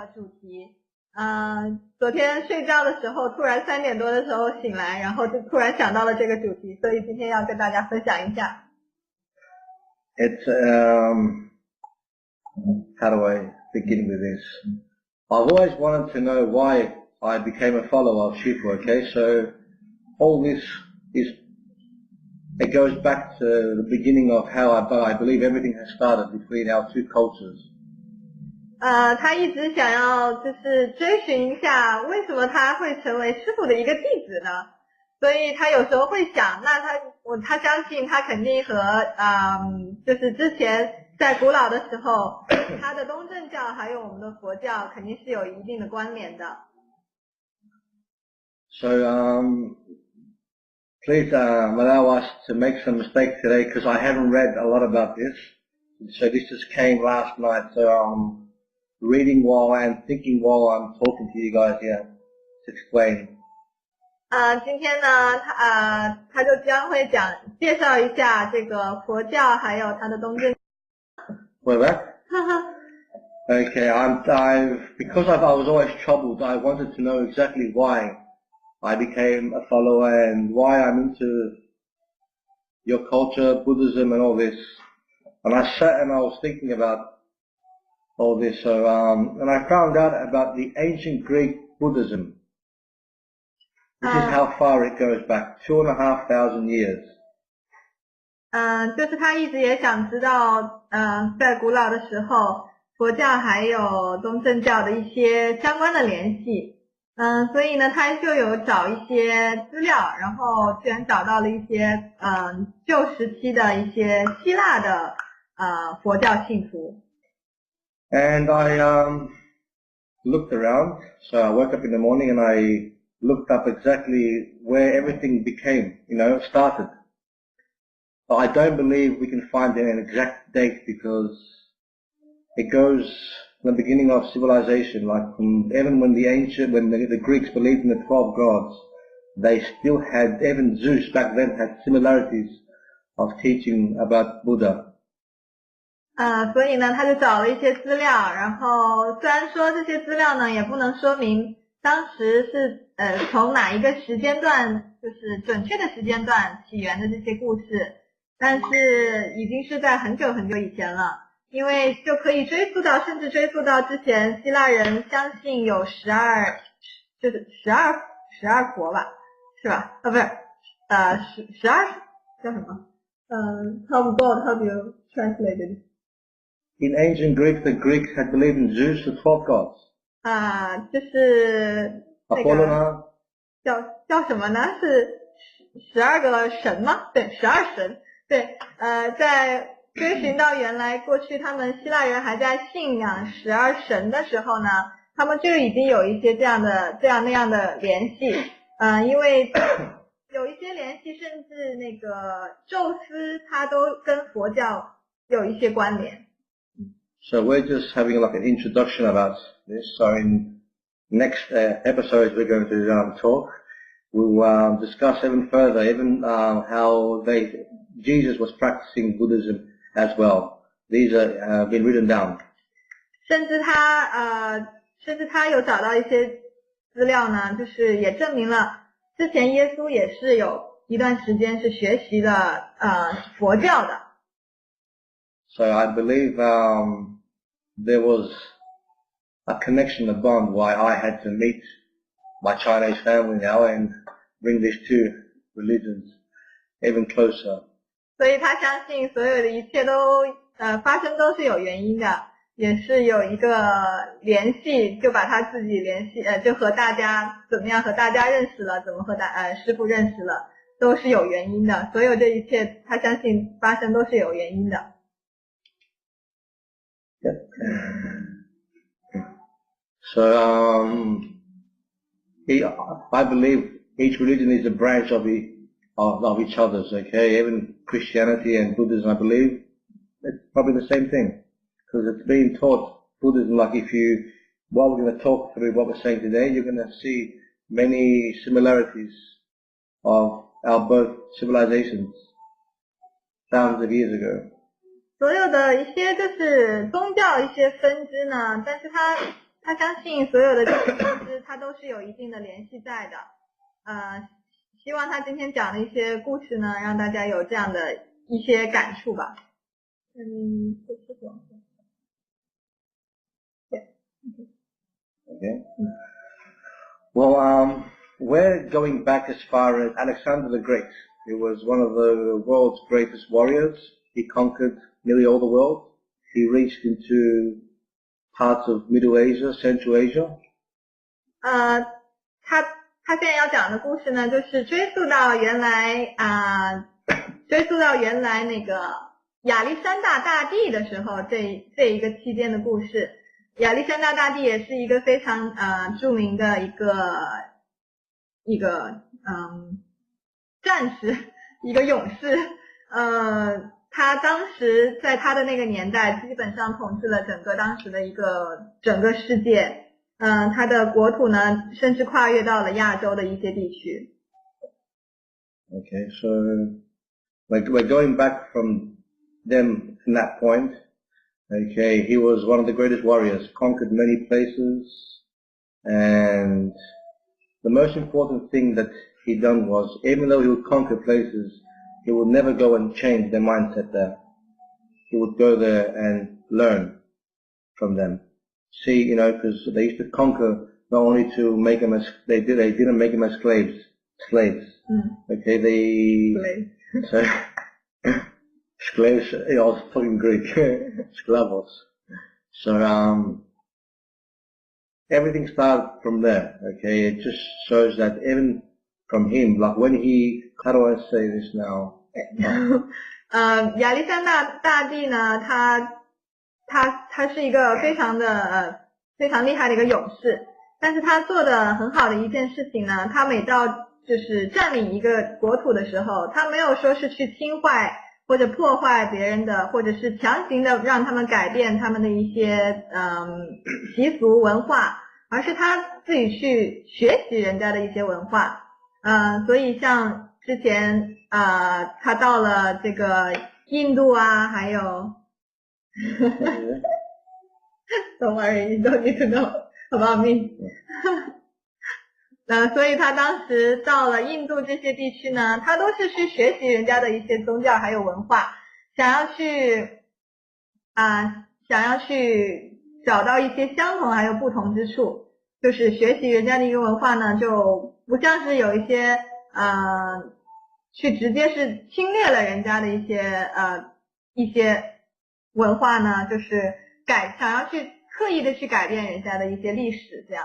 主题。昨天睡觉的时候，突然3点多的时候醒来，然后就突然想到了这个主题，所以今天要跟大家分享一下。It's how do I begin with this? I've always wanted to know why I became a follower of Shifu. Okay, so all this it goes back to the beginning of how I believe everything has started between our two cultures. 他一直想要就是追寻一下为什么他会成为师父的一个弟子呢？所以他有时候会想，那他相信他肯定和就是之前在古老的时候，他的东正教还有我们的佛教肯定是有一定的关联的。So please allow us to make some mistakes today because I haven't read a lot about this. So this just came last night. So reading while and thinking while I'm talking to you guys here to explain. 今天呢，他就将会介绍一下这个佛教还有他的东正。We're back. Okay, because I was always troubled. I wanted to know exactly why I became a follower and why I'm into your culture, Buddhism, and all this. And I sat and I was thinking about all this. So, and I found out about the ancient Greek Buddhism. This is how far it goes back, 2,500 years. 就是他一直也想知道，在古老的时候，佛教还有东正教的一些相关的联系。所以呢，他就有找一些资料，然后居然找到了一些旧时期的一些希腊的佛教信徒。And I looked around, so I woke up in the morning and I looked up exactly where everything started. But I don't believe we can find an exact date because it goes from the beginning of civilization, like from even when the Greeks believed in the 12 gods, they still had, even Zeus back then had similarities of teaching about Buddha. 所以呢，他就找了一些资料，然后虽然说这些资料呢也不能说明当时是从哪一个时间段，就是准确的时间段起源的这些故事，但是已经是在很久很久以前了，因为就可以甚至追溯到之前希腊人相信有12佛吧，是吧？不是12叫什么？How do you translate it? In ancient Greek, the Greeks had believed in Zeus, the 12 gods. 就是那个叫什么呢？是12个神吗？对，12神。对，在追寻到原来过去他们希腊人还在信仰12神的时候呢，他们就已经有一些这样那样的联系。因为有一些联系，甚至那个宙斯他都跟佛教有一些关联。So we're just having like an introduction about this. So in next episodes we're going to talk. We'll discuss even further, even how Jesus was practicing Buddhism as well. These are been written down. 甚至他有找到一些资料呢，就是也证明了之前耶稣也是有一段时间是学习的佛教的。So I believe there was a connection, a bond, why I had to meet my Chinese family now and bring these two religions even closer. 所以他相信所有的一切都发生都是有原因的，也是有一个联系，就把他自己联系就和大家怎么样和大家认识了，怎么和师父认识了，都是有原因的。所有这一切他相信发生都是有原因的。So I believe each religion is a branch of each other's. Okay, even Christianity and Buddhism, I believe it's probably the same thing because it's being taught Buddhism. Like while we're going to talk through what we're saying today, you're going to see many similarities of our both civilizations thousands of years ago. 所有的一些就是宗教一些分支呢，但是它他相信所有的这些先知，他都是有一定的联系在的。希望他今天讲的一些故事呢，让大家有这样的一些感触吧。Okay. Well, we're going back as far as Alexander the Great. He was one of the world's greatest warriors. He conquered nearly all the world. He reached into parts of Middle Asia, Central Asia. 他现在要讲的故事呢，就是追溯到原来那个亚历山大大帝的时候，这一个期间的故事。亚历山大大帝也是一个非常著名的一个战士，一个勇士。他当时在他的那个年代，基本上统治了当时的整个世界。他的国土呢，甚至跨越到了亚洲的一些地区。Okay, so we're going back from them from that point. Okay, he was one of the greatest warriors, conquered many places, and the most important thing that he done was, even though he would conquer places, he would never go and change their mindset there. He would go there and learn from them. See, because they used to conquer not only to make them as, they didn't make them as slaves. Okay, Slaves, I was talking Greek, sklavos. So, everything started from there, okay? It just shows that even from him, like when he, how do I say this now? 亚历山大大帝呢，他是一个非常厉害的一个勇士，但是他做的很好的一件事情呢，他每到就是占领一个国土的时候，他没有说是去侵坏或者破坏别人的，或者是强行的让他们改变他们的一些习俗文化，而是他自己去学习人家的一些文化。所以像之前他到了这个印度啊，还有Don't worry, you don't need to know about me. 所以他当时到了印度这些地区呢，他都是去学习人家的一些宗教还有文化，想要去找到一些相同还有不同之处，就是学习人家的一个文化呢，就不像是有一些去直接是侵略了人家的一些文化呢，就是想要去刻意的去改变人家的一些历史这样。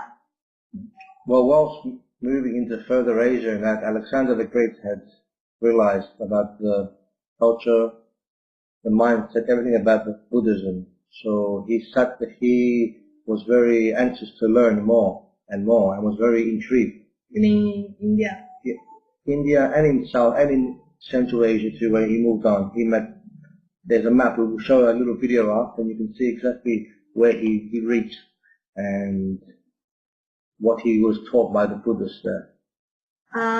Well, whilst moving into further Asia, that Alexander the Great had realized about the culture, the mindset, everything about the Buddhism. So he was very anxious to learn more and more, and was very intrigued. You mean India? Yeah, India and in South and in Central Asia too. When he moved on, there's a map. We will show a little video up, and you can see exactly where he reached and what he was taught by the Buddhists there.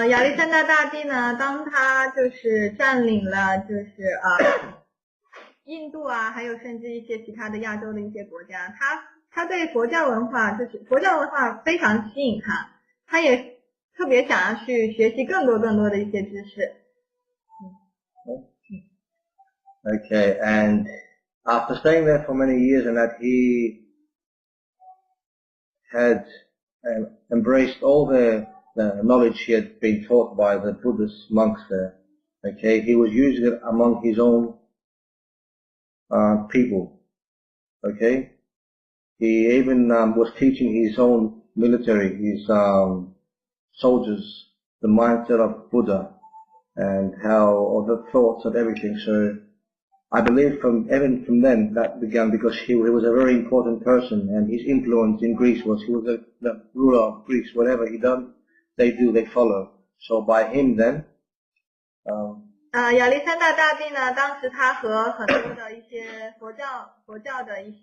亚历山大大帝呢，当他就是占领了印度啊，还有甚至一些其他的亚洲的一些国家，他对佛教文化非常吸引他，他也特别想要去学习更多的一些知识。Okay, and after staying there for many years, and that he had embraced all the knowledge he had been taught by the Buddhist monks there. Okay, he was using it among his own people. Okay, he even was teaching his own military, his soldiers, the mindset of Buddha and all the thoughts and everything. So I believe even from then that began, because he was a very important person, and his influence in Greece was, he was the ruler of Greece. Whatever he done, they follow. So by him then, 亚历山大大帝呢，当时他和很多的一些佛教的一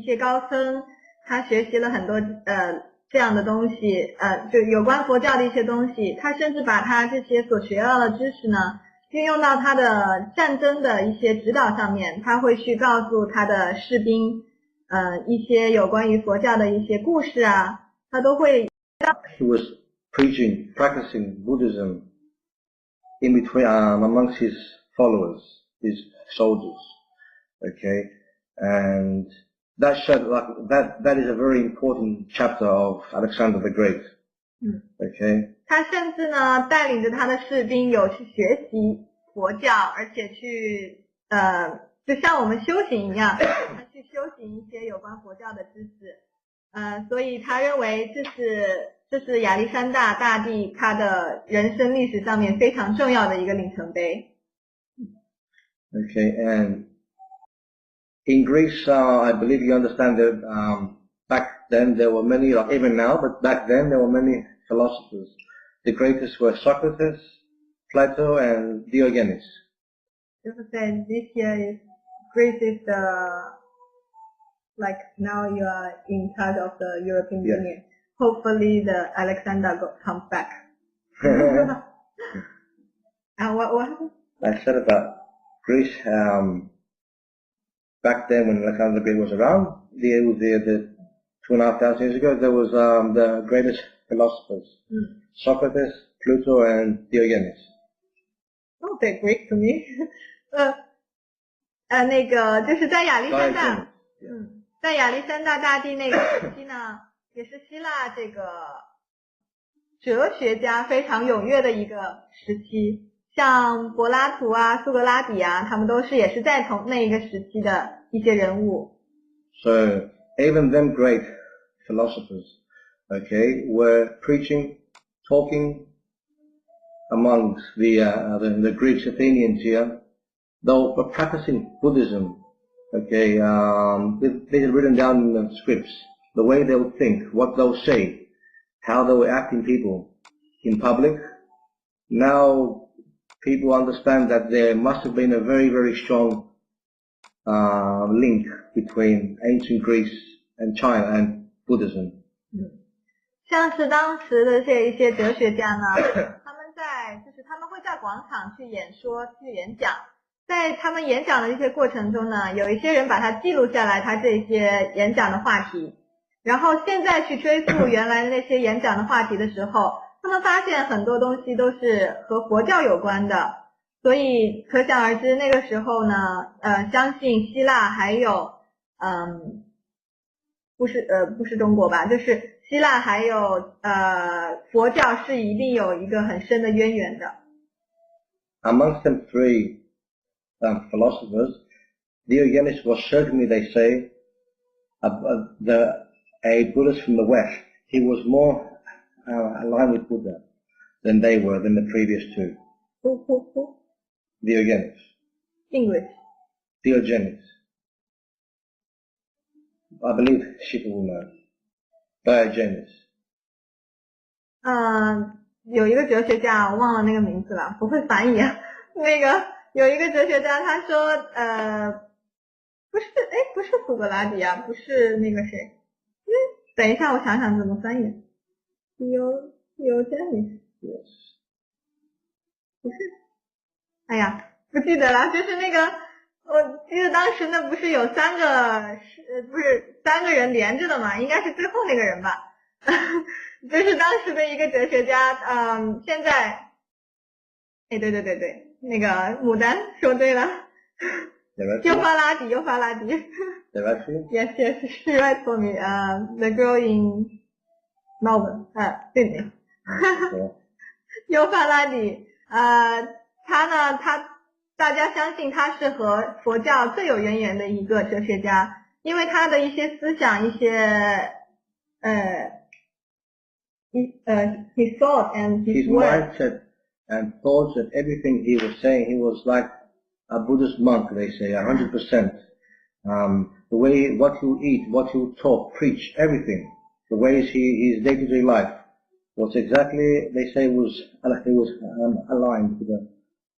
些高僧，他学习了很多这样的东西，就有关佛教的一些东西，他甚至把他这些所学到的知识呢，运用到他的战争的一些指导上面，他会去告诉他的士兵，一些有关于佛教的一些故事啊，他都会。He was preaching, practicing Buddhism in between amongst his followers, his soldiers. Okay, and that showed that is a very important chapter of Alexander the Great. Okay. 他甚至呢带领着他的士兵有去学习佛教，而且去就像我们修行一样，他去修行一些有关佛教的知识。所以他认为这是亚历山大大帝他的人生历史上面非常重要的一个里程碑。Okay, and in Greece, I believe you understand that back then there were many, like even now, but back then there were many philosophers. The greatest were Socrates, Plato, and Diogenes. Just say this year is Greece is like now you are in charge of the European Union. Hopefully the Alexander comes back. And what happened? I said about Greece, back then when Alexander the Great was around, the 2,500 years ago, there was the greatest philosophers, Socrates, Plato, and Diogenes. Oh, they're Greek to me. 那个就是在亚历山大，在亚历山大大帝那个时期呢，也是希腊这个哲学家非常踊跃的一个时期。像柏拉图啊、苏格拉底啊，他们都是也是在同那一个时期的一些人物。So even them great philosophers, okay, were preaching, talking amongst the Greeks, Athenians here. They were practicing Buddhism. Okay, they had written down in the scripts the way they would think, what they'll say, how they will act in people, in public. Now people understand that there must have been a very, very strong link between ancient Greece and China and Buddhism. 像是当时的这一些哲学家呢，他们会在广场去演说、去演讲，在他们演讲的一些过程中呢，有一些人把它记录下来，他这些演讲的话题，然后现在去追溯原来那些演讲的话题的时候，他们发现很多东西都是和佛教有关的，所以可想而知那个时候呢，相信希腊还有不是中国吧，就是希腊还有佛教是一定有一个很深的渊源的。Amongst them three philosophers, Diogenes was certainly, they say, a Buddhist from the West. He was more aligned with Buddha than they were, than the previous two. Who? Diogenes. English. Diogenes. I believe Shiva will know. Diogenes. 有一个哲学家，我忘了那个名字了，不会翻译啊。那个有一个哲学家，他说不是苏格拉底啊，不是那个谁，等一下我想想怎么翻译。Diogenes。Yes. 不是，哎呀，不记得了，就是那个，我记得当时那不是有三个人连着的嘛，应该是最后那个人吧。就是当时的一个哲学家，现在，对，那个牡丹说对了，幼发拉底。Yes, she right for me. The girl in Melbourne. 对的。幼发拉底，他呢，大家相信他是和佛教最有渊源的一个哲学家，因为他的一些思想，一些his thought and his mindset and thoughts and everything he was saying, he was like a Buddhist monk, they say, 100%. The way, what he would eat, what he would talk, preach, everything, the ways his day-to-day life was exactly, they say, was aligned to the,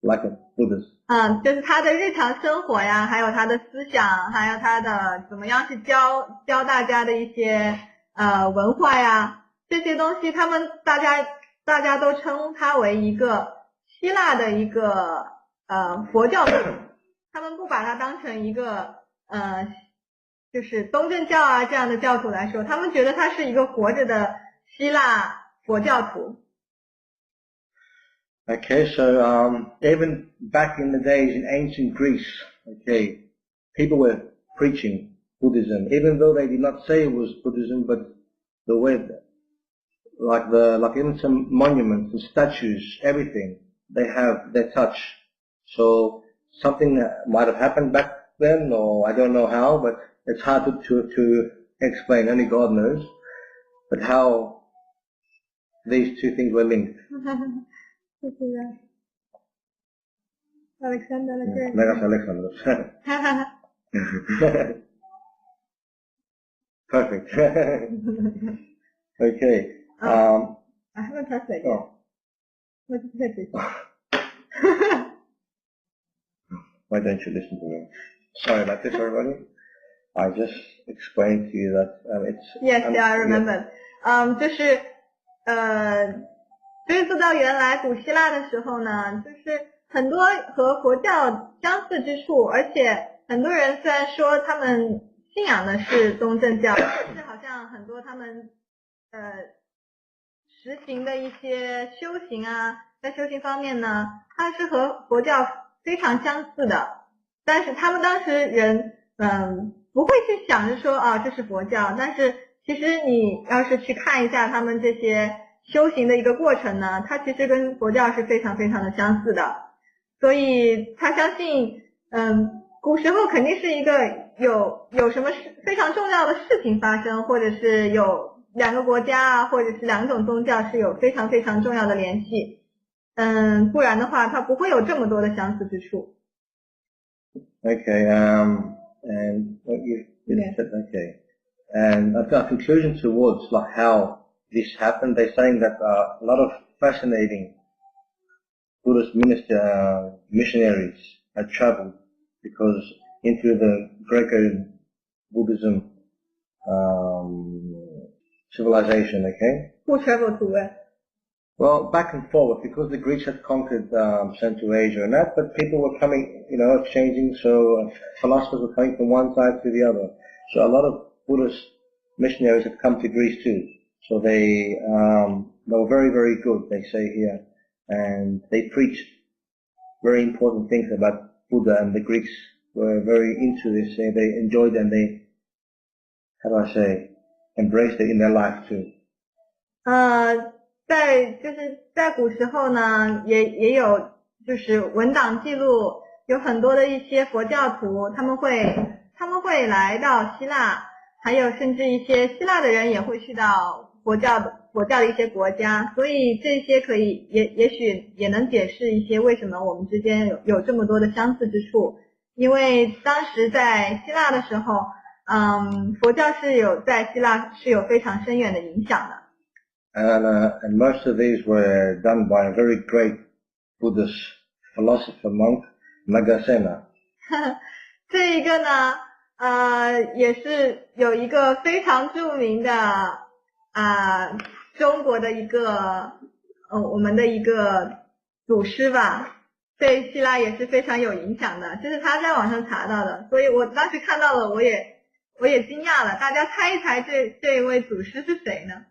like a Buddhist. 就是他的日常生活呀，还有他的思想，还有他的怎么样去教大家的一些文化呀，这些东西，大家都称他为一个希腊的一个佛教徒，他们不把它当成一个就是东正教啊这样的教徒来说，他们觉得他是一个活着的希腊佛教徒。Okay, so even back in the days in ancient Greece, okay, people were preaching Buddhism, even though they did not say it was Buddhism, but the way, like even some monuments and statues, everything, they have their touch. So something might have happened back then, or I don't know how, but it's hard to explain, only God knows, but how these two things were linked. Alexander. Perfect. Okay. I haven't translated. Oh. What did you say? Why don't you listen to me? Sorry about this, everybody. I just explained to you that it's. Yes, yeah, I remember. 就是追溯到原来古希腊的时候呢，就是很多和佛教相似之处，而且很多人虽然说他们信仰的是东正教，但是好像很多他们实行的一些修行啊，在修行方面呢，它是和佛教非常相似的，但是他们当时人不会去想着说啊这是佛教，但是其实你要是去看一下他们这些修行的一个过程呢，它其实跟佛教是非常非常的相似的，所以他相信古时候肯定是一个有什么非常重要的事情发生，或者是有两个国家啊，或者是两种宗教是有非常非常重要的联系，不然的话它不会有这么多的相似之处。 Okay, and what you said, okay. And a conclusion towards like how this happened, they're saying that a lot of fascinating Buddhist missionaries had traveled because into the Greco-Buddhism civilization, okay? Who traveled to where? Well, back and forward, because the Greeks had conquered Central Asia and that, but people were coming, exchanging, so philosophers were coming from one side to the other. So a lot of Buddhist missionaries had come to Greece too. So they were very, very good, they say here. And they preached very important things about Buddha, and the Greeks were very into this. They enjoyed it, and they, how do I say, embraced it in their life too. 在古时候呢，也有就是文档记录，有很多的一些佛教徒，他们会来到希腊，还有甚至一些希腊的人也会去到佛教的一些国家，所以这些可以也许也能解释一些为什么我们之间有这么多的相似之处，因为当时在希腊的时候，佛教在希腊是有非常深远的影响的。And most of these were done by a very great Buddhist philosopher monk, Nagasena. 这一个呢，也是有一个非常著名的中国的一个我们的一个祖师吧，对希腊也是非常有影响的，这是他在网上查到的，所以我当时看到了，我也惊讶了，大家猜一猜这一位祖师是谁呢？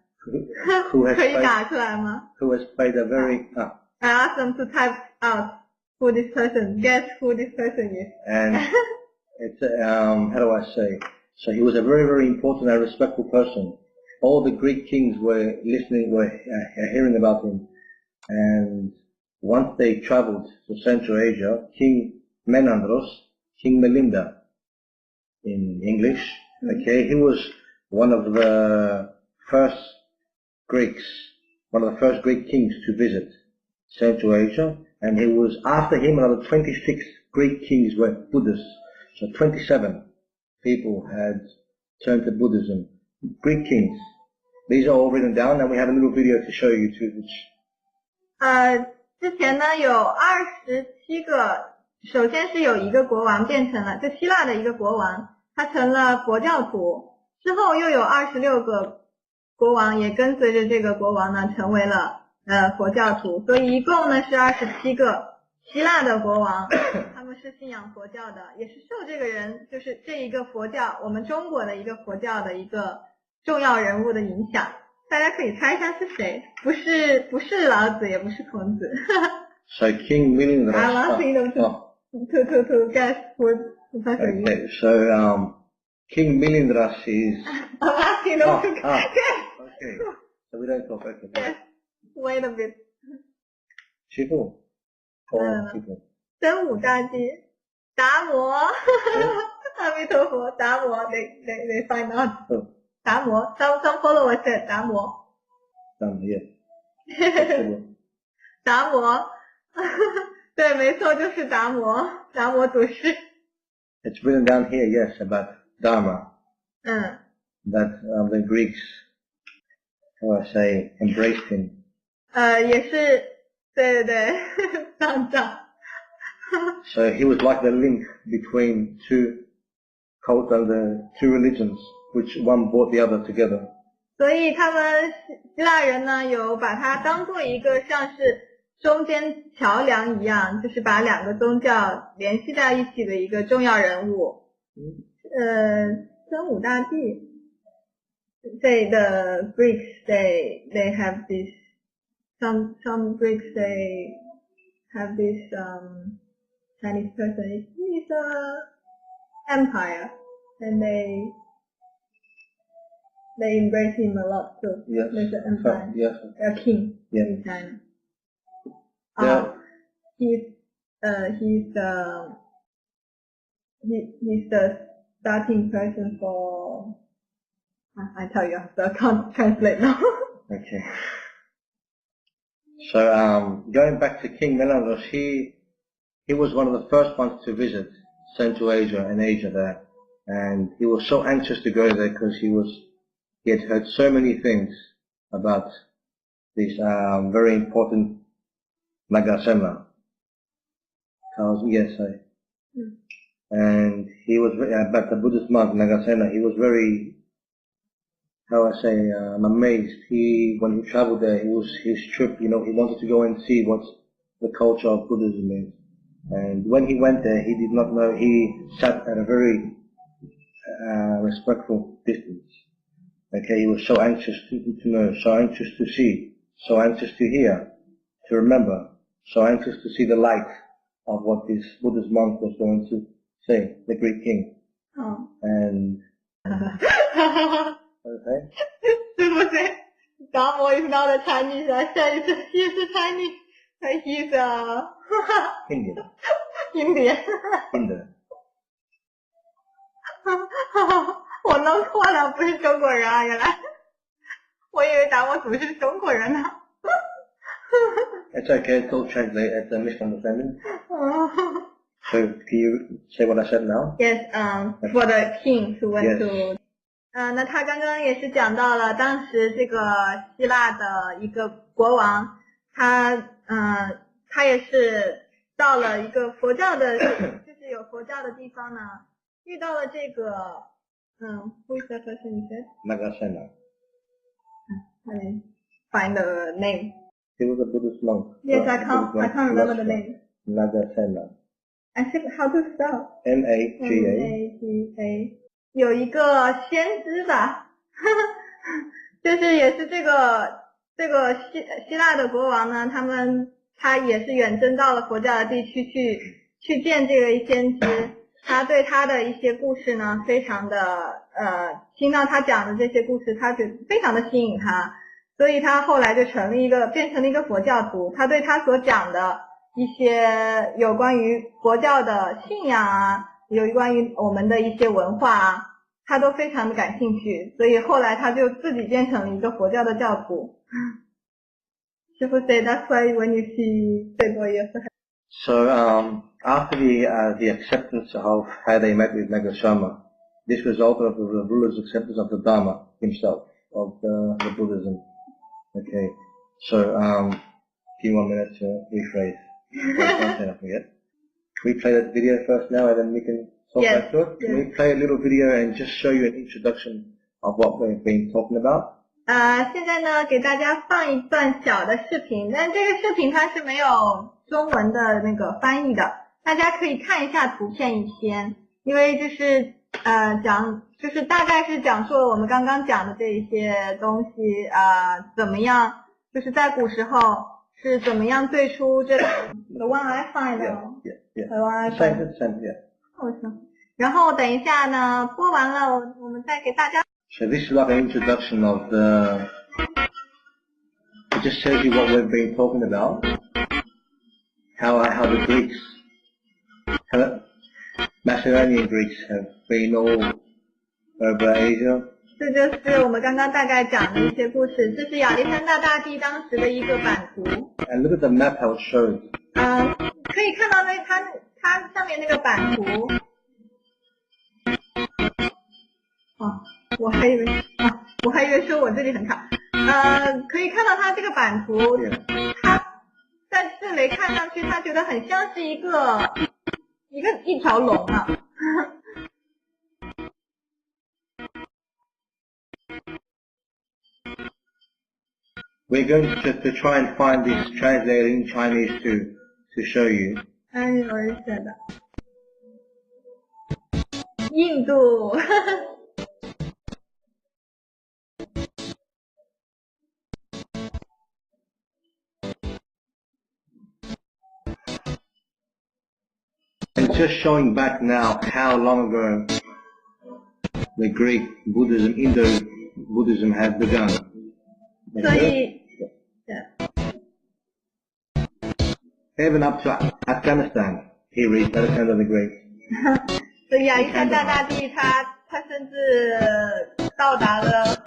可以打出来吗？ Who has played a very... I asked them to type out who this person, guess who this person is. And it's, how do I say? So he was a very, very important and respectful person. All the Greek kings were hearing about him. And once they traveled to Central Asia, King Menandros, King Melinda in English, okay, he was one of the first Greek kings to visit Central Asia, and he was, after him, another 26 Greek kings were Buddhists. So 27 people had turned to Buddhism. Greek kings. These are all written down, and we have a little video to show you too. Which... 之前呢有27个，首先是有一个国王变成了，就希腊的一个国王，他成了佛教徒，之后又有26个国王也跟随着这个国王呢成为了佛教徒，所以一共呢是27个希腊的国王，他们是信仰佛教的，也是受这个人就是这一个佛教，我们中国的一个佛教的一个重要人物的影响。大家可以猜一下是谁？不是老子，也不是孔子。So King Milindra's I'm asking them to guess who the person is. Okay, so King Milindra's is. I'm asking them to guess. Okay, so we don't talk. Okay. Yes. Wait a bit. 师傅。师傅。真武大帝，达摩。阿弥陀佛，达摩。They find out. 达摩。Some followers said 达摩。Yes. 达摩。对，没错，就是达摩。达摩祖师。It's written down here, yes, about Dharma. 嗯。That the Greeks, how I say, embraced him. 也是，对，上涨。So he was like the link between two cults and the two religions, which one brought the other together. 所以他们希腊人呢，有把它当做一个像是中间桥梁一样，就是把两个宗教联系在一起的一个重要人物。真武大帝。The Greeks they have this some Greeks they have this Chinese person. He's a empire and they embrace him a lot too. Yes. There's an empire. Yes. A king in China. He's the starting person for. I tell you, I can't translate now. Okay. So going back to King Menelaus, he was one of the first ones to visit Central Asia and Asia there, and he was so anxious to go there because he had heard so many things about this very important Nagasena. Yes, and he was about the Buddhist monk Nagasena. He was very, how I say, amazed. When he traveled there, his trip, he wanted to go and see what the culture of Buddhism is. And when he went there, he did not know. He sat at a very respectful distance. Okay, he was so anxious to know, so anxious to see, so anxious to hear, to remember, so anxious to see the light of what this Buddhist monk was going to say, the Greek king. Oh. And okay. 是不是达摩 is not a Chinese? I said he is Chinese, but he's Indian. Indian. Indian. 我弄错了，不是中国人啊，原来我以为达摩祖是中国人呢。It's okay, it's all translated, it's a misunderstanding. So, can you say what I said now? Yes, for the king who went Yes. to 那他刚刚也是讲到了当时这个希腊的一个国王，他也是到了一个佛教的，就是有佛教的地方呢，遇到了这个who is that person you said? Nagasena. I didn't find the name. He was a Buddhist monk. Yes, I can't remember the name. Nagasena. I think how to spell? N-A-G-A. N-A-G-A. 有一个先知吧，就是也是这个希腊的国王呢，他也是远征到了佛教的地区去见这个先知，他对他的一些故事呢，非常的听到他讲的这些故事，他觉得非常的吸引他，所以他后来就变成了一个佛教徒，他对他所讲的一些有关于佛教的信仰啊，有关于我们的一些文化啊，他都非常的感兴趣，所以后来他就自己变成了一个佛教的教徒。师傅 say that's why when you see people you also have. So after the acceptance of how they met with Nagasena, this resulted of the ruler's acceptance of the Dharma himself, of the Buddhism. Okay, so few more minutes to rephrase. Can we play that video first now and then we can talk back to it? Can we play a little video and just show you an introduction of what we've been talking about? 现在呢给大家放一段小的视频，但这个视频它是没有中文的那个翻译的，大家可以看一下图片一篇，因为就是就是大概是讲述了我们刚刚讲的这一些东西怎么样，就是在古时候是怎么样最初这 the one I find the one I find 然后等一下呢播完了我们再给大家 So this is like an introduction of the, it just shows you what we've been talking about, how the Greeks, how Macedonian Greeks have been all over Asia. 这就是我们刚刚大概讲的一些故事，这是亚历山大大帝当时的一个版图。And look at the map how it shows. 可以看到它上面那个版图。我还以为说我这里很卡。可以看到它这个版图，它在这里看上去，它觉得很像是一条龙啊。We're going to try and find this translated in Chinese to show you. 有人写的，印度。And just showing back now how long ago the Greek Buddhism, Indo-Buddhism had begun. 所以 Even up to Afghanistan, he reached Alexander the Great. 所以亚历山大大帝他甚至到达了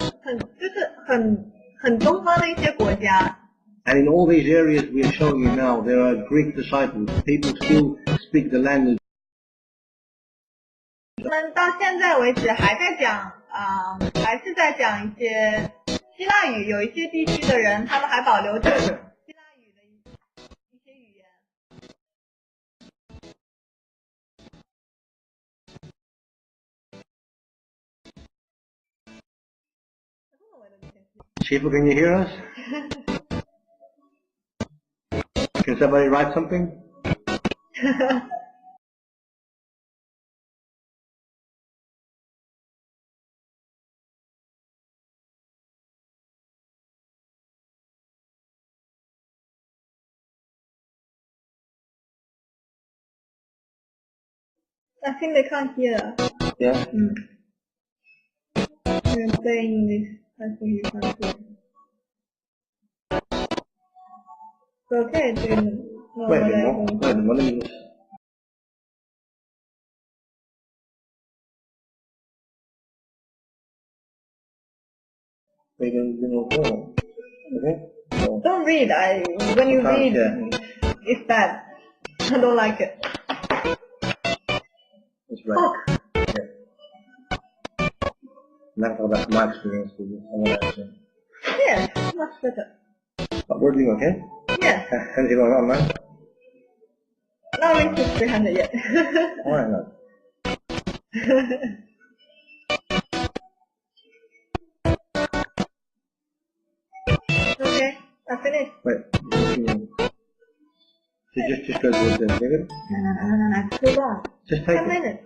很东方的一些国家。And in all these areas we are showing you now, there are Greek disciples. People still speak the language. 我们到现在为止还在讲还是在讲一些希腊语，有一些地区的人他们还保留着希腊语的一些语言。Shifu, can you hear us? Can somebody write something? I think they can't hear. Yeah. You're saying English. I think you can't hear. It's okay to know Wait what a minute. Wait a minute. Okay. So, don't read. When you read, yeah. it's bad. I don't like it. That's right. Oh. Yeah. Not about my experience with this. I want to ask you. Yes, much better. But we're doing okay? Yes. Anything going on, man? Not reached 300 yet. Alright, no. Okay, I finished. Wait. Just go towards the end. No, too long. Just take 10 it. minutes.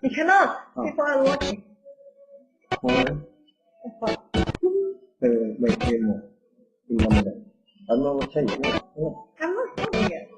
You cannot. Oh. People are watching. Alright. That's fine. Wait, 1 more. In 1 minute. I'm not going to tell you. Yeah. I'm not stopping yet.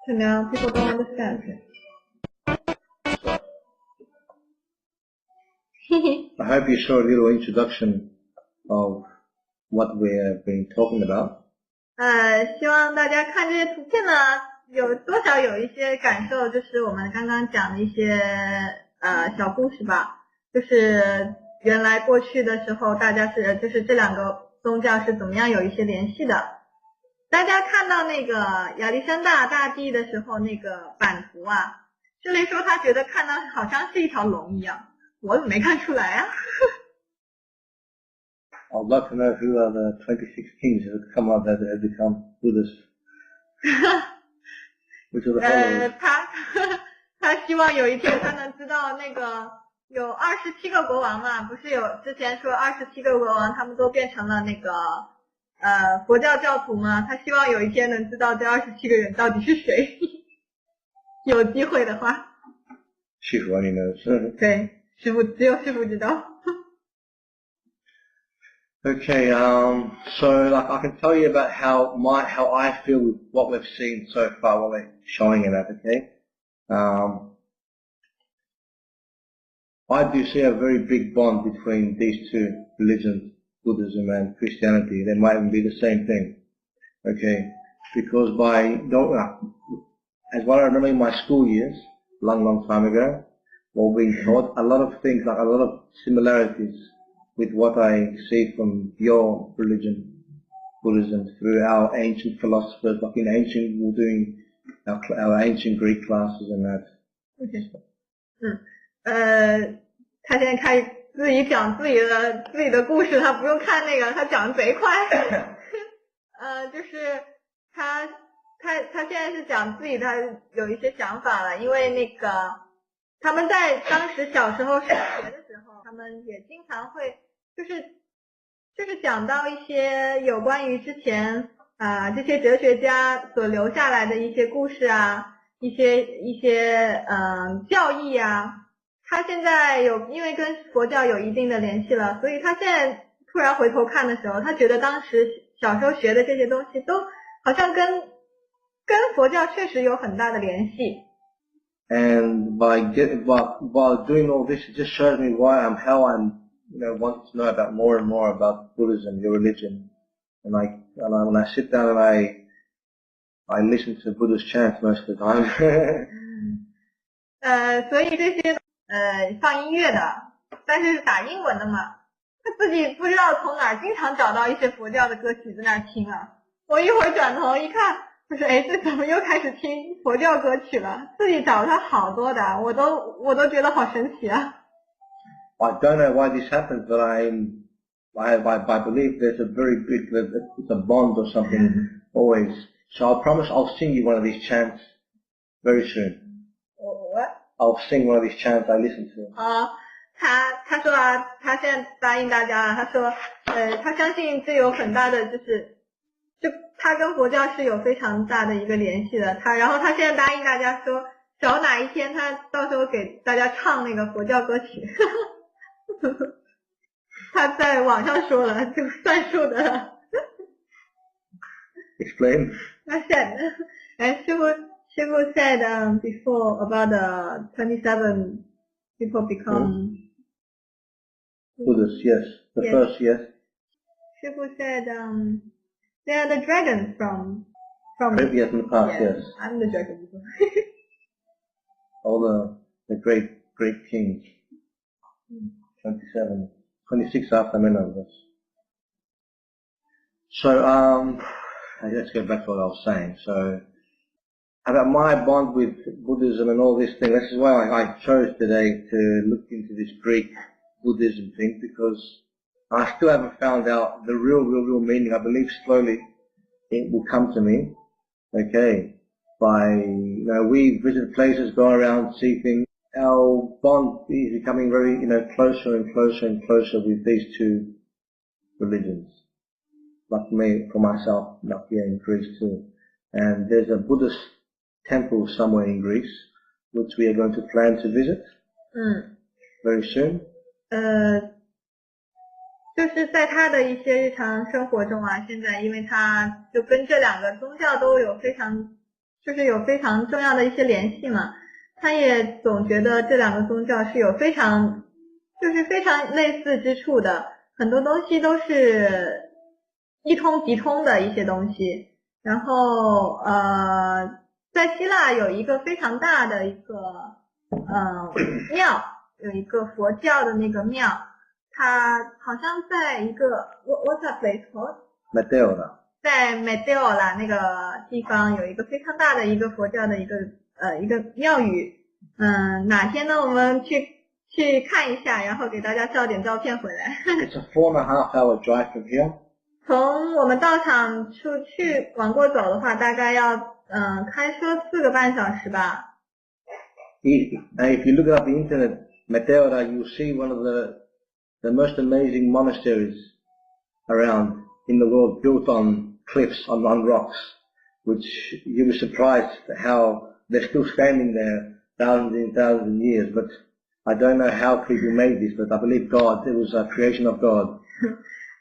So now people don't understand. I hope you saw a little introduction of what we have been talking about. 希望大家看这些图片呢，有多少有一些感受，就是我们刚刚讲的一些小故事吧。就是原来过去的时候，大家就是这两个宗教是怎么样有一些联系的。大家看到那个亚历山大大帝的时候，那个版图啊，这类说他觉得看到好像是一条龙一样，我怎么没看出来啊？ I'd like to know who are the 26 kings who have come up that have become Buddhists. Which are the followers? 他希望有一天他能知道那个有27个国王嘛，不是有之前说27个国王他们都变成了那个佛教教徒吗？他希望有一天能知道这27个人到底是谁，有机会的话。She's running those. 对，只有师父知道。Okay, so like I can tell you about how I feel with what we've seen so far, what we're showing in that, okay? I do see a very big bond between these two religions, Buddhism and Christianity. They might even be the same thing, okay? Because as what I remember in my school years, long time ago, what we taught, a lot of things, like a lot of similarities with what I see from your religion, Buddhism, through our ancient philosophers, like in ancient, we're doing our ancient Greek classes and that. Okay. 他现在开始自己讲自己的故事，他不用看那个，他讲的贼快。就是他现在是讲自己他有一些想法了，因为那个他们在当时小时候上学的时候，他们也经常会就是讲到一些有关于之前这些哲学家所留下来的一些故事啊，一些教义啊。他现在因为跟佛教有一定的联系了，所以他现在突然回头看的时候，他觉得当时小时候学的这些东西都好像跟佛教确实有很大的联系。And by doing all this, it just shows me how I'm want to know about more and more about Buddhism, your religion. And when I sit down and I listen to Buddhist chants most of the time. 所以这些放音乐的，但是打英文的嘛，他自己不知道从哪儿经常找到一些佛教的歌曲在那儿听啊。我一会儿转头一看，不是这怎么又开始听佛教歌曲了？自己找他好多的，我都觉得好神奇啊。I don't know why this happens, but I believe there's a very big, it's a bond or something always. So I promise I'll sing you one of these chants very soon. What? I'll sing one of these chants I listen to. 他说他现在答应大家，他说他相信这有很大的就他跟佛教是有非常大的一个联系的。然后他现在答应大家说，找哪一天他到时候给大家唱那个佛教歌曲。他在网上说了，就算数的了。Explain. I said, Shivu said before about the 27 people become Buddhists, yes. The first, yes. Shivu said they are the dragons from Previous in the past, yes. I'm the dragon. All the great kings. 26 after many of us. So, let's go back to what I was saying. So, about my bond with Buddhism and all this thing, this is why I chose today to look into this Greek Buddhism thing, because I still haven't found out the real meaning. I believe slowly it will come to me. Okay. We visit places, go around, see things. Our bond is becoming very, closer and closer and closer with these two religions. Like me, for myself, like here in Greece too. And there's a Buddhist temple somewhere in Greece, which we are going to plan to visit very soon. 就是在他的一些日常生活中啊，现在因为他就跟这两个宗教都有非常重要的一些联系嘛。他也总觉得这两个宗教是有非常类似之处的，很多东西都是一通即通的一些东西。然后在希腊有一个非常大的一个庙，有一个佛教的那个庙，它好像在一个 what's that place called? Madeira. 在 Medeola 那个地方有一个非常大的一个佛教的一个庙宇，哪天呢我们去看一下，然后给大家照点照片回来。It's a 4.5-hour drive from here. 从我们道场出去往过走的话，大概要开车4个半小时吧。If you look it up on the internet, Meteora, you'll see one of the most amazing monasteries around in the world, built on cliffs, on rocks, which you were surprised how they're still standing there thousands and thousands of years. But I don't know how people made this, but I believe God, it was a creation of God.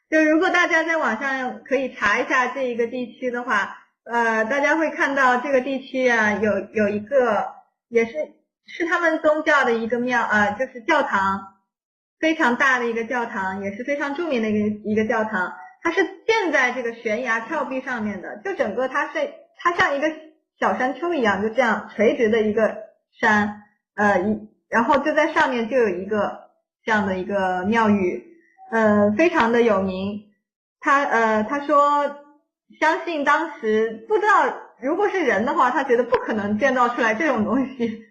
就如果大家在网上可以查一下这一个地区的话，大家会看到这个地区啊，有一个也是他们宗教的一个庙，就是教堂，非常大的一个教堂，也是非常著名的一个教堂。它是建在这个悬崖峭壁上面的，就整个它像一个小山丘一样，就这样垂直的一个山，然后就在上面就有一个这样的一个庙宇，非常的有名。他说相信当时不知道如果是人的话，他觉得不可能建造出来这种东西，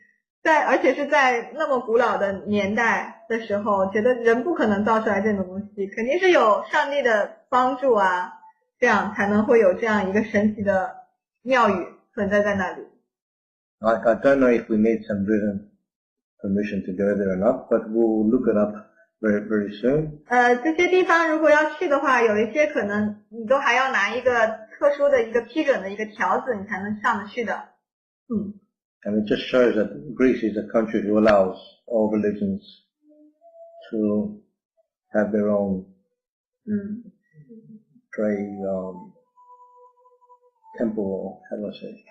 而且是在那么古老的年代的时候，觉得人不可能造出来这种东西，肯定是有上帝的帮助啊，这样才能会有这样一个神奇的庙宇存在那里。I don't know if we need some written permission to go there or not, but we'll look it up very, very soon. 这些地方如果要去的话，有一些可能你都还要拿一个特殊的一个批准的一个条子，你才能上得去的。And it just shows that Greece is a country who allows all religions to have their own temple, how do I say?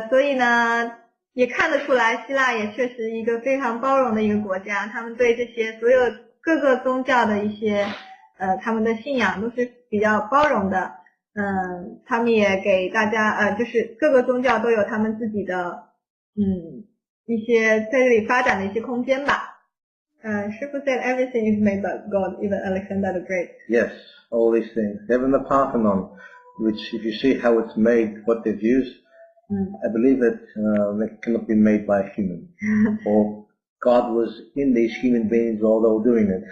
所以呢，也看得出来，希腊也确实一个非常包容的一个国家，他们对这些所有各个宗教的一些他们的信仰都是比较包容的。他们也给大家就是各个宗教都有他们自己的一些在这里发展的一些空间吧。师父 said everything is made by God, even Alexander the Great. Yes, all these things. Even the Parthenon, which if you see how it's made, what they've used, I believe that it cannot be made by a human. Or God was in these human beings while they were doing it.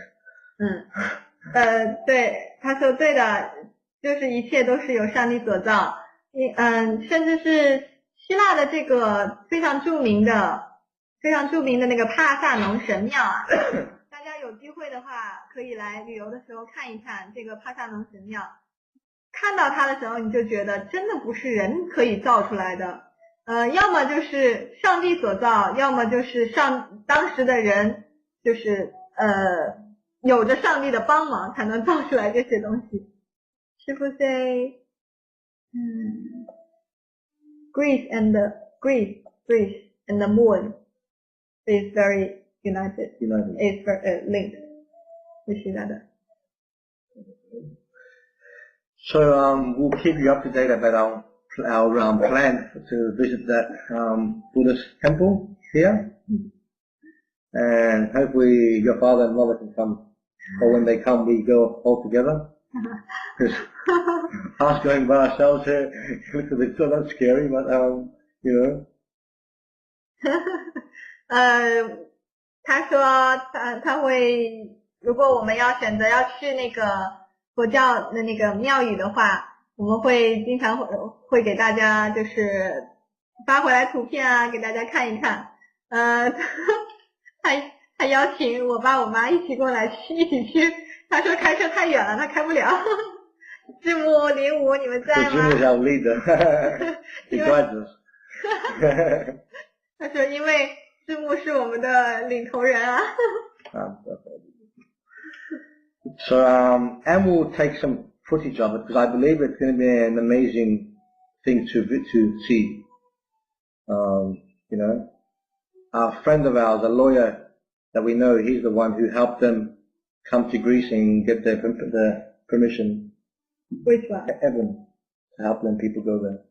对，他说对的，就是一切都是由上帝所造。甚至是希腊的这个非常著名的那个帕萨农神庙啊，大家有机会的话可以来旅游的时候看一看这个帕萨农神庙。看到它的时候，你就觉得真的不是人可以造出来的，要么就是上帝所造，要么就是当时的人就是有着上帝的帮忙才能造出来这些东西。师父 say Greece and the moon is very united. It's very linked with each other. So we'll keep you up to date about our plan to visit that Buddhist temple here, and hopefully your father and mother can come, or when they come we go all together. Because us going by ourselves here looks a bit so scary, but you know. 他说他会，如果我们要选择要去那个佛教的那个庙宇的话，我们会经常会给大家就是发回来图片啊，给大家看一看。他邀请我爸我妈一起过来一起去，他说开车太远了，他开不了。智木05，你们在吗？ Jim is our leader. He guides us. 他说因为智木是我们的领头人啊。So and we'll take some footage of it because I believe it's going to be an amazing thing to see. You know, a friend of ours, a lawyer that we know, he's the one who helped them come to Greece and get the permission. Which one? Evan, to help them people go there.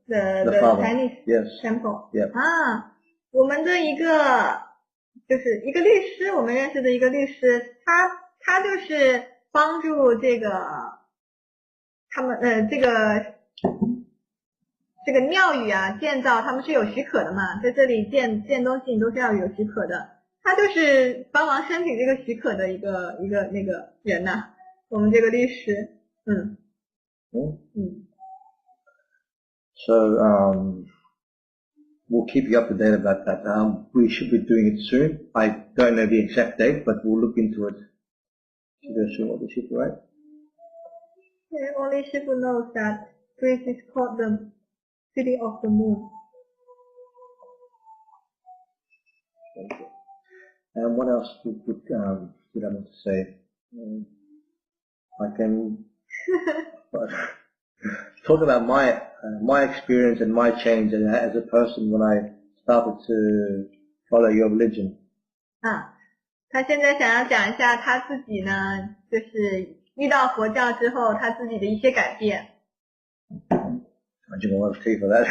The father. Chinese Yes. temple. Yeah. 我们的一个就是一个律师，我们认识的一个律师，他就是帮助这个，他们这个庙宇啊建造他们是有许可的嘛，在这里建东西你都是要有许可的。他就是帮忙申请这个许可的一个那个人呐，我们这个律师，So we'll keep you up to date about that. We should be doing it soon. I don't know the exact date, but we'll look into it. Should go soon, what the ship, right? Yeah, only Shifu knows that Greece is called the city of the moon. Thank you. And what else did I want to say? I can talk about my experience and my change as a person when I started to follow your religion. 他现在想要讲一下他自己呢，就是遇到佛教之后他自己的一些改变。I didn't want to pay for that.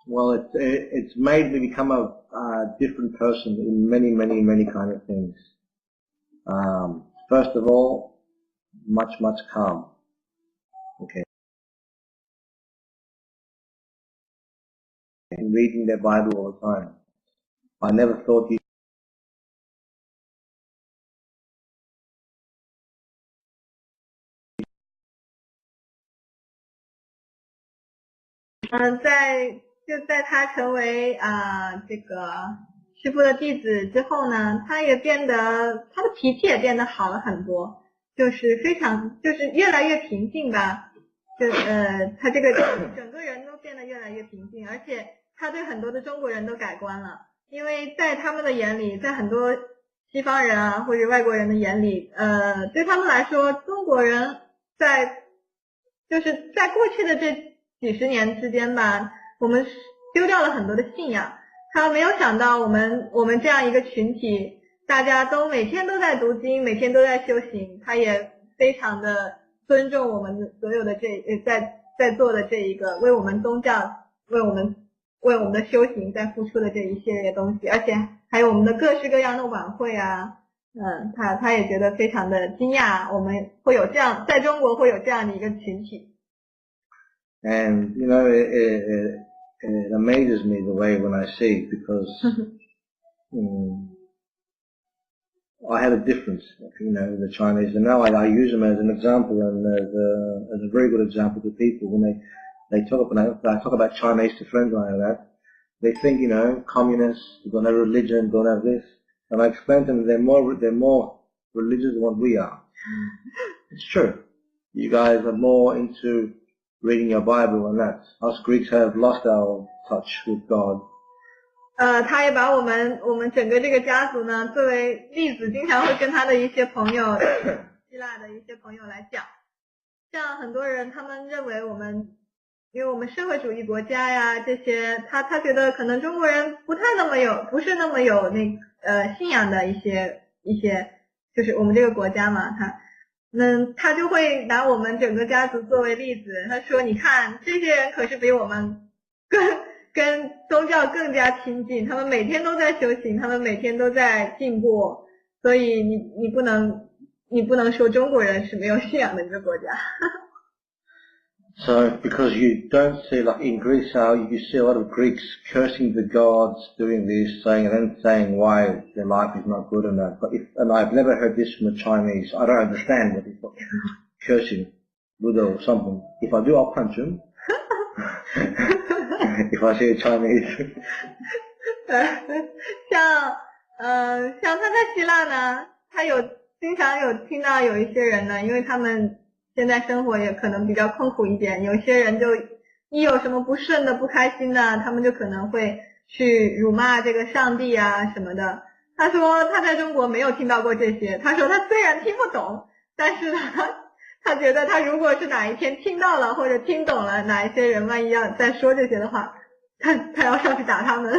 Well, it's made me become a different person in many kind of things. First of all, much calm. Okay. And reading the Bible all the time. I never thought you. 在他成为这个师父的弟子之后呢，他的脾气也变得好了很多，就是越来越平静吧，他这个整个人都变得越来越平静，而且他对很多的中国人都改观了，因为在他们的眼里，在很多西方人啊或者外国人的眼里，对他们来说，中国人在过去的这几十年之间吧，我们丢掉了很多的信仰。他没有想到我们这样一个群体，大家都每天都在读经，每天都在修行，他也非常的尊重我们所有的在做的这一个为我们宗教为我们的修行在付出的这一系列东西，而且还有我们的各式各样的晚会啊，他也觉得非常的惊讶，我们会有在中国会有这样的一个群体。And you know, it amazes me the way when I see it, because I had a difference, you know, with the Chinese, and now I use them as an example and as a very good example to people when they talk about Chinese to friends like that. They think, you know, communists, don't have religion, don't have this, and I explain to them they're more religious than what we are. It's true. You guys are more into reading your Bible and that. Us Greeks have lost our touch with God. 他也把我们整个这个家族呢作为例子，经常会跟他的一些朋友，希腊的一些朋友来讲。像很多人他们认为因为我们社会主义国家呀这些，他觉得可能中国人不是那么有信仰的一些，就是我们这个国家嘛，他就会拿我们整个家族作为例子，他说你看这些人可是比我们跟宗教更加亲近，他们每天都在修行，他们每天都在进步，所以你不能说中国人是没有信仰的一个国家。So, because you don't see, like in Greece, you see a lot of Greeks cursing the gods, doing this, saying why their life is not good and that. And I've never heard this from the Chinese. I don't understand what it's cursing Buddha or something. If I do, I'll punch him. If I see a Chinese. 像他在希腊呢，他经常有听到有一些人呢，因为他们现在生活也可能比较困苦一点，有些人就一有什么不顺的不开心的，他们就可能会去辱骂这个上帝啊什么的。他说他在中国没有听到过这些，他说他虽然听不懂，但是他觉得他如果是哪一天听到了或者听懂了哪一些人万一要再说这些的话，他要上去打他们。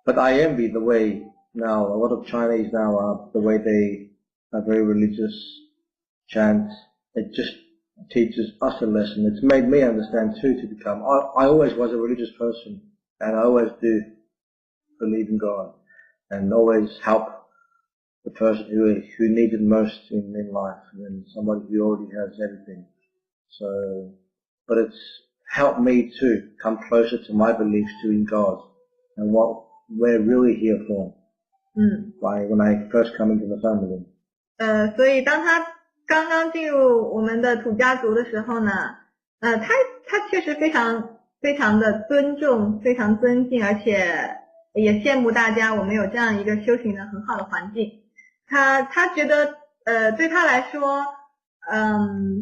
But I envy the way now a lot of Chinese now are, the way they are very religious, chant. It just teaches us a lesson. It's made me understand too to become. I always was a religious person, and I always do believe in God, and always help the person who needs it most in life than somebody who already has everything. So, but it's helped me to come closer to my beliefs too in God and what we're really here for. Like when I first come into the family. 所以当他刚刚进入我们的土家族的时候呢，他确实非常的尊重，非常尊敬，而且也羡慕大家我们有这样一个修行的很好的环境。他觉得对他来说，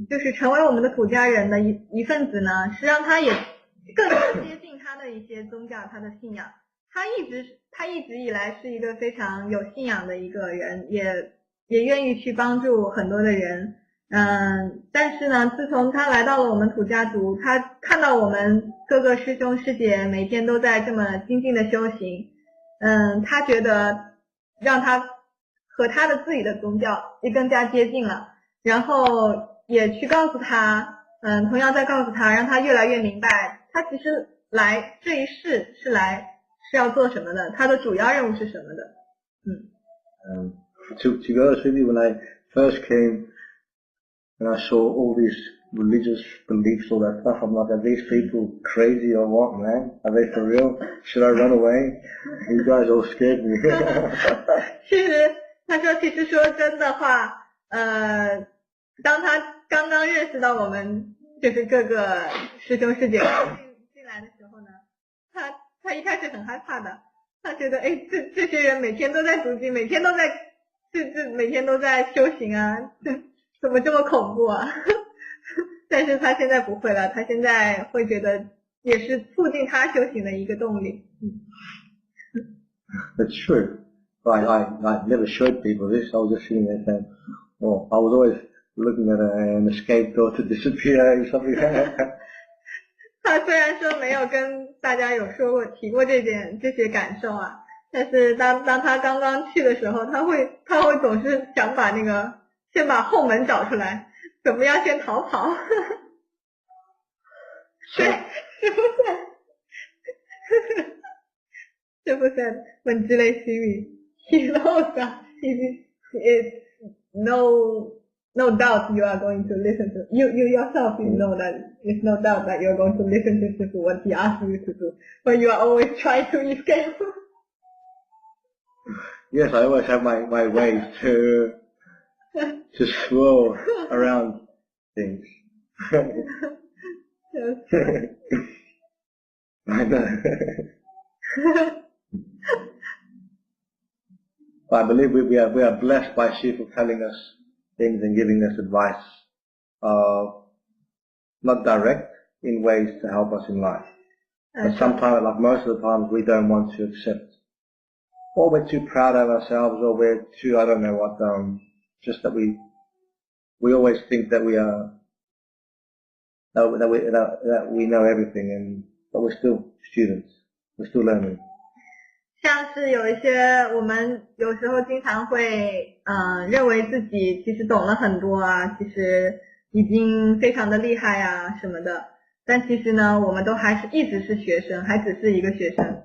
就是成为我们的土家人的一份子呢，是让他也更接近他的一些宗教，他的信仰。他一直以来是一个非常有信仰的一个人，也愿意去帮助很多的人。但是呢，自从他来到了我们土家族，他看到我们各个师兄师姐每天都在这么精进的修行，他觉得让他和他的自己的宗教也更加接近了，然后也去告诉他，同样再告诉他，让他越来越明白，他其实来这一世是要做什么的，他的主要任务是什么的。To be honest with you, when I first came and I saw all these religious beliefs, all that stuff, I'm like, are these people crazy or what, man? Are they for real? Should I run away? You guys all scared me. 他说其实说真的话，当他刚刚认识到我们就是各个师兄师姐进来的时候呢，他一开始很害怕的，他觉得这些人每天都在读经，每天都在修行啊，怎么这么恐怖啊？但是他现在不会了，他现在会觉得也是促进他修行的一个动力。That's true. I never showed people this. I was just sitting there saying, oh, I was always looking at an escape door to disappear or something like that. 他虽然说没有跟大家有提过这些感受啊，但是当他刚刚去的时候，他会总是想把先把后门找出来，怎么样先逃跑。对，师父 said when Jile see me, he knows that it's no doubt you are going to listen to you yourself. You know that it's no doubt that you're going to listen to Shifu what he asks you to do, but you are always trying to escape. Yes, I always have my ways to swirl around things. I know. I believe we are blessed by Shifu telling us things and giving us advice, not direct, in ways to help us in life. But sometimes, like most of the times, we don't want to accept. Or we're too proud of ourselves, or we're too, I don't know what, just that we always think that we are, that we know everything, but we're still students. We're still learning. 像是有一些我们有时候经常会认为自己其实懂了很多啊，其实已经非常的厉害啊什么的，但其实呢我们都还是一直是学生，还只是一个学生。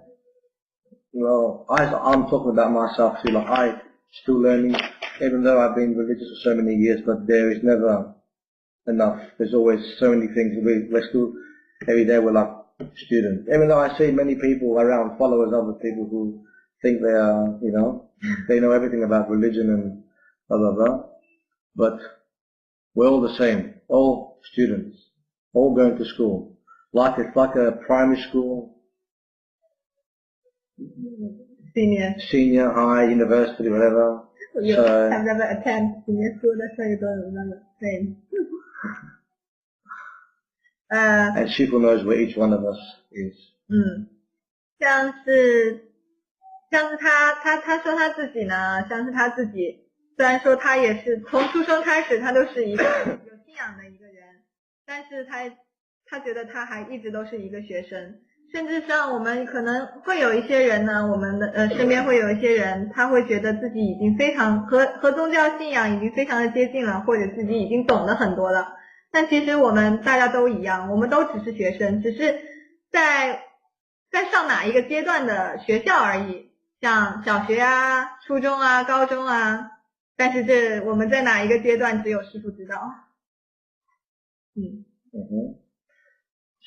Well, I'm talking about myself too, like I still learning, even though I've been religious for so many years, but there is never enough. There's always so many things. We're still, every day we're like students. Even though I see many people around, followers, other people who think they are, they know everything about religion and blah, blah, blah. But we're all the same, all students, all going to school. It's like a primary school, senior, high, university, whatever. You have never attended senior school, that's why you don't remember the name. And Shifu knows where each one of us is. 像是他说他自己呢，像是他自己，虽然说他也是从出生开始他都是一个有信仰的一个人，但是他觉得他还一直都是一个学生。甚至像我们可能会有一些人呢，我们的身边会有一些人，他会觉得自己已经非常和宗教信仰已经非常的接近了，或者自己已经懂得很多了。但其实我们大家都一样，我们都只是学生，只是在上哪一个阶段的学校而已。像小学啊、初中啊、高中啊，但是这我们在哪一个阶段只有师父知道。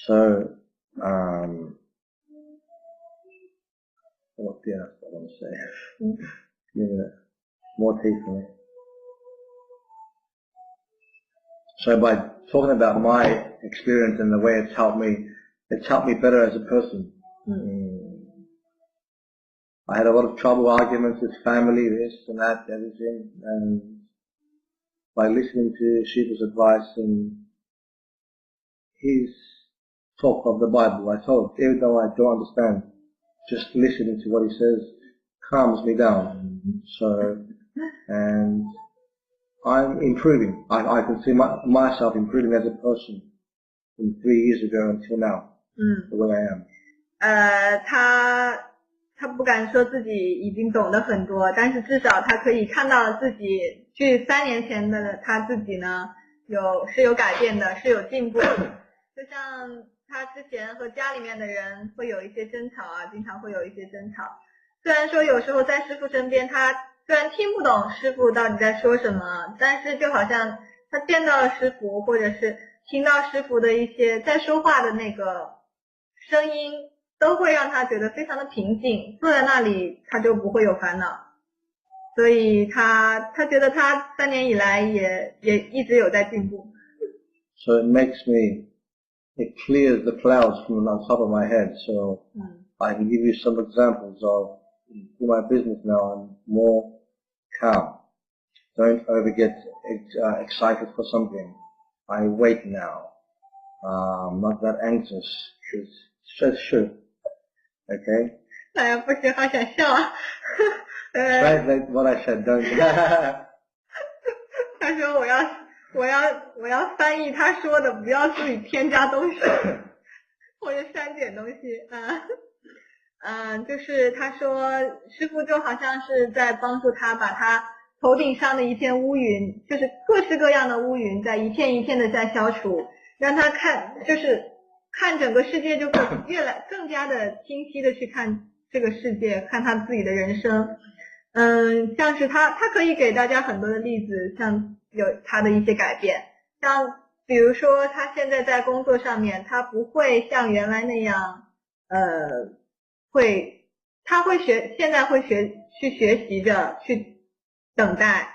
So, what else I want to say? Give it more teeth for me. So by talking about my experience and the way it's helped me better as a person. I had a lot of trouble, arguments with family, this and that, everything, and by listening to Shiva's advice and his talk of the Bible, I told, even though I don't understand, just listening to what he says calms me down. So, and I'm improving. I can see myself improving as a person from 3 years ago until now, the way I am. 他不敢说自己已经懂得很多，但是至少他可以看到自己距3年前的他自己呢是有改变的，是有进步的。就像他之前和家里面的人会有一些争吵啊，经常会有一些争吵。虽然说有时候在师父身边，他虽然听不懂师父到底在说什么，但是就好像他见到了师父，或者是听到师父的一些在说话的那个声音，都会让他觉得非常的平静，坐在那里他就不会有烦恼。所以他觉得他3年以来也一直有在进步。So it clears the clouds from on top of my head. So I can give you some examples of in my business now. I'm more calm. Don't ever get excited for something. I wait now. I'm not that anxious. Just should. Okay? 哎呀，不行，好想笑啊。Translate what I said, don't you? 他说我要翻译他说的，不要自己添加东西或者删减东西。就是他说师父就好像是在帮助他把他头顶上的一片乌云，就是各式各样的乌云在一片一片的在消除，让他看整个世界就会更加的清晰的去看这个世界，看他自己的人生。像是他可以给大家很多的例子，像有他的一些改变，像比如说他现在在工作上面，他不会像原来那样现在会去学习着去等待，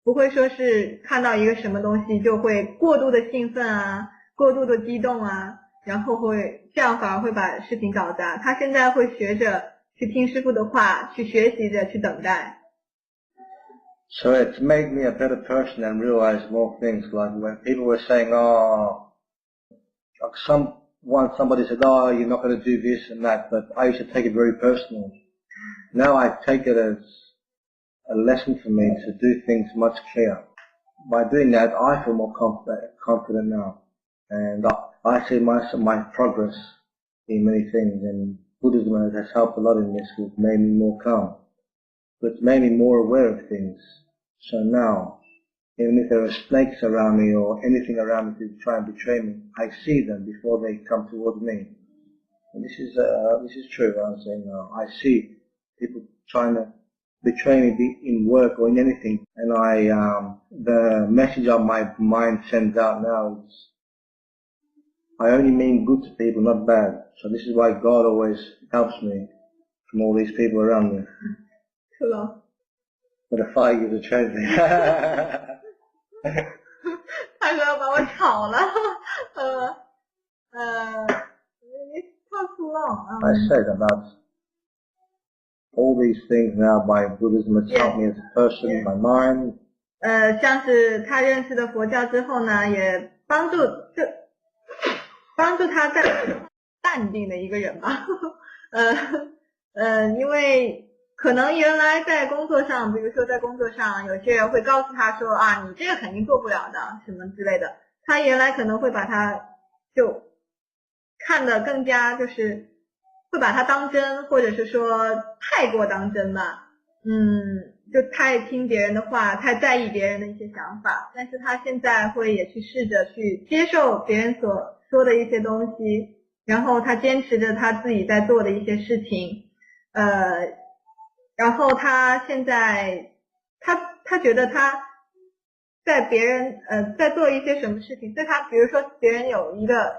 不会说是看到一个什么东西就会过度的兴奋啊，过度的激动啊，然后这样反而会把事情搞砸。他现在会学着去听师父的话，去学习着去等待。So it's made me a better person and realize more things. Like when people were saying, somebody said, you're not going to do this and that, but I used to take it very personal. Now I take it as a lesson for me to do things much clearer. By doing that, I feel more confident now, and I see my progress in many things. And Buddhism has helped a lot in this. It's made me more calm, but it's made me more aware of things. So now, even if there are snakes around me or anything around me to try and betray me, I see them before they come towards me. And this is true. I'm saying now, I see people trying to betray me in work or in anything, and the message of my mind sends out now is, I only mean good to people, not bad. So this is why God always helps me from all these people around me. Cool. But if I use a translate. 他说要把我炒了。It's not too long. I said about all these things now by Buddhism has helped me as a person, my mind. 像是他认识了佛教之后呢，也帮助他在淡定的一个人吧。因为可能原来在工作上，比如说在工作上，有些人会告诉他说你这个肯定做不了的，什么之类的。他原来可能会把他就看得更加就是会把他当真，或者是说太过当真吧。就太听别人的话，太在意别人的一些想法。但是他现在会也去试着去接受别人所说的一些东西，然后他坚持着他自己在做的一些事情。然后他现在他觉得他在别人在做一些什么事情，对他比如说别人有一个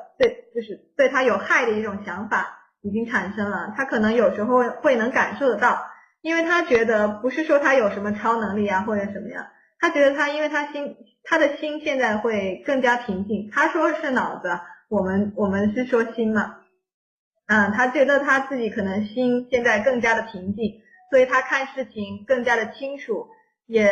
就是对他有害的一种想法已经产生了，他可能有时候会能感受得到，因为他觉得不是说他有什么超能力啊或者什么样，他觉得因为他的心现在会更加平静，他说是脑子，我们是说心嘛，他觉得他自己可能心现在更加的平静，所以他看事情更加的清楚，也